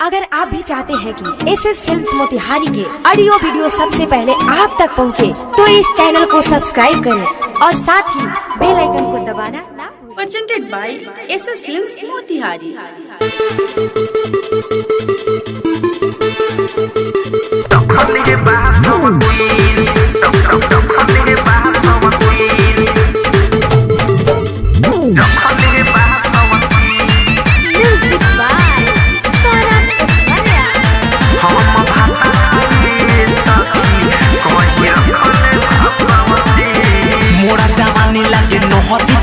अगर आप भी चाहते हैं कि एसएस फिल्म्स मोतिहारी के ऑडियो वीडियो सबसे पहले आप तक पहुंचे, तो इस चैनल को सब्सक्राइब करें और साथ ही बेल आइकन को दबाना ना भूलें। Presented by SS Films Motihari.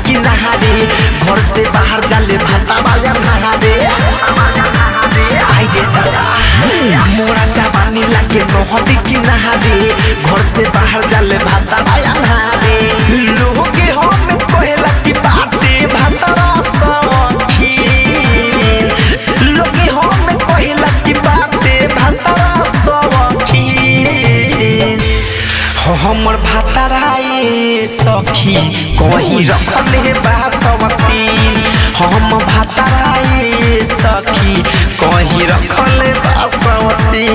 घर से बाहर जाले भाता बाजा नहारे आई रे दादा मोरा जवानी लागे नहदी की नहारे घर से बाहर जाले भाता बाजा नहारे लोग के हम कहला की बाते भाता सखी लोग के हम कहला की बाते भाता सखी हमर भाताराए सखी कहीं रखले बासवती हम भाताराए सखी कहीं रखले बासवती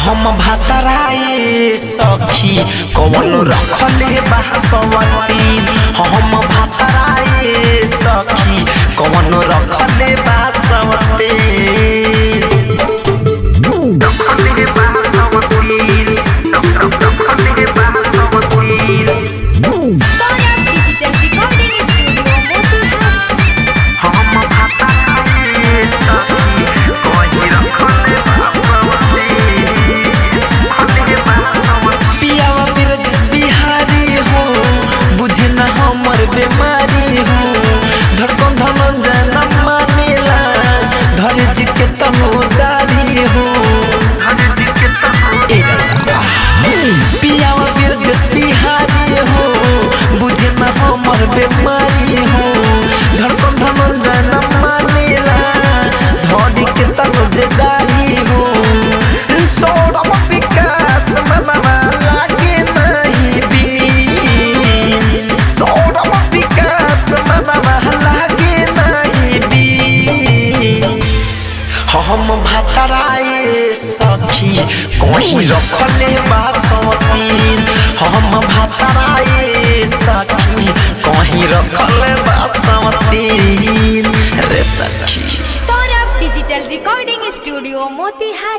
हम भाताराए सखी कौन रखले बासवती हम भाताराए सखी कौन रखले बासवती बेमारी हो धड़कन धमन जनम मानेला धोनी के तनुजेदारी हो सोरम विकास मनवा लागे नहीं भी सोरम विकास मनवा लागे नहीं भी हम भाताराए सखी कहीं रखले बासवती हम भाताराए सखी कहीं रखले बासवती रे सखी। Saurabh digital recording studio Motihari.